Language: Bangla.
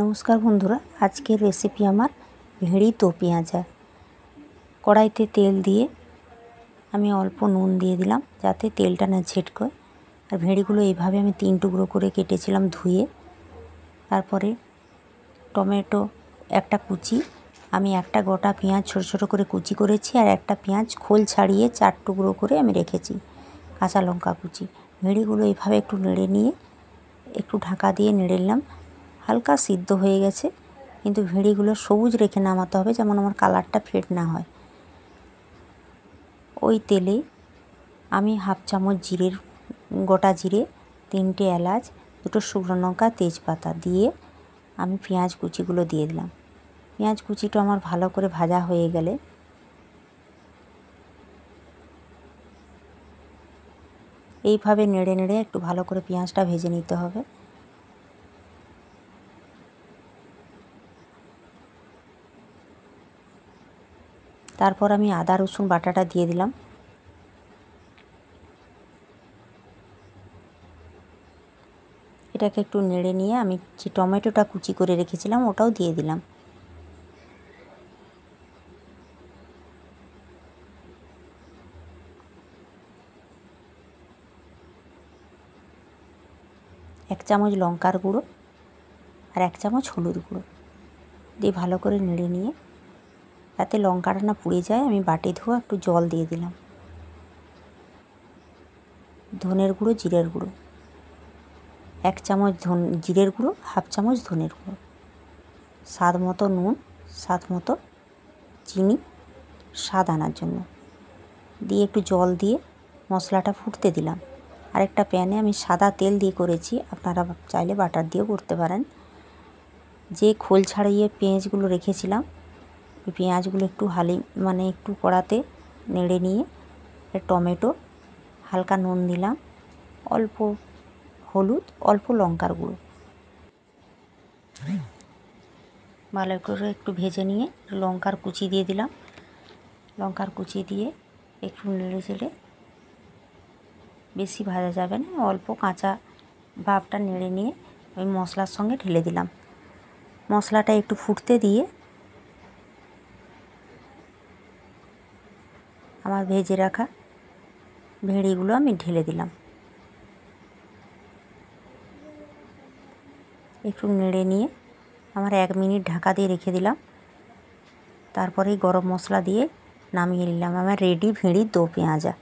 নমস্কার বন্ধুরা, আজকের রেসিপি আমার ভেড়ি দো পেঁয়াজা। কড়াইতে তেল দিয়ে আমি অল্প নুন দিয়ে দিলাম যাতে তেলটা না ছিটকয়। আর ভেড়িগুলো এইভাবে আমি 3 টুকরো করে কেটেছিলাম ধুয়ে। তারপরে টমেটো একটা কুচি, আমি একটা গোটা পেঁয়াজ ছোট ছোট করে কুচি করেছি, আর একটা পেঁয়াজ খোল ছাড়িয়ে 4 টুকরো করে আমি রেখেছি, কাঁচা লঙ্কা কুচি। ভেড়িগুলো এইভাবে একটু নেড়ে নিয়ে একটু ঢাকা দিয়ে নেড়ে নিলাম। হালকা সিদ্ধ হয়ে গেছে, কিন্তু ভেড়িগুলো সবুজ রেখে নামাতে হবে, যেমন আমার কালারটা ফেড না হয়। ওই তেলে আমি হাফ চামচ জিরের গোটা জিরে, 3টে এলাচ, 2টো শুকনো লঙ্কা, তেজপাতা দিয়ে আমি পেঁয়াজ কুচিগুলো দিয়ে দিলাম। পেঁয়াজ কুচিটা আমার ভালো করে ভাজা হয়ে গেলে এইভাবে নেড়ে নেড়ে একটু ভালো করে পেঁয়াজটা ভেজে নিতে হবে। তারপর আমি আদা রসুন বাটাটা দিয়ে দিলাম। এটাকে একটু নেড়ে নিয়ে আমি যে টমেটোটা কুচি করে রেখেছিলাম ওটাও দিয়ে দিলাম। এক চামচ লঙ্কার গুঁড়ো আর 1 চামচ হলুদ গুঁড়ো দিয়ে ভালো করে নেড়ে নিয়ে, যাতে লঙ্কাটা না পুড়ে যায়, আমি বাটি ধোয়া একটু জল দিয়ে দিলাম। ধনের গুঁড়ো, জিরের গুঁড়ো 1 চামচ, জিরের গুঁড়ো হাফ চামচ, ধনের গুঁড়ো, স্বাদ মতো নুন, স্বাদ মতো চিনি স্বাদ আনার জন্য দিয়ে একটু জল দিয়ে মশলাটা ফুটতে দিলাম। আরেকটা প্যানে আমি সাদা তেল দিয়ে করেছি, আপনারা চাইলে বাটার দিয়েও করতে পারেন। যে খোল ছাড়িয়ে পেঁয়াজগুলো রেখেছিলাম, ওই পেঁয়াজগুলো একটু একটু কড়াতে নেড়ে নিয়ে টমেটো, হালকা নুন দিলাম, অল্প হলুদ, অল্প লঙ্কার গুঁড়ো, ভালো করে একটু ভেজে নিয়ে লঙ্কার কুচি দিয়ে দিলাম। লঙ্কার কুচি দিয়ে একটু নেড়ে চেড়ে, বেশি ভাজা যাবে না, অল্প কাঁচা ভাবটা নেড়ে নিয়ে ওই মশলার সঙ্গে ঢেলে দিলাম। মশলাটা একটু ফুটতে দিয়ে আমার ভেজে রাখা ভেড়িগুলো আমি ঢেলে দিলাম। একটু নেড়ে নিয়ে আমার 1 মিনিট ঢাকা দিয়ে রেখে দিলাম। তারপরেই গরম মশলা দিয়ে নামিয়ে নিলাম। আমার রেডি ভেড়ির দো পেঁয়াজা।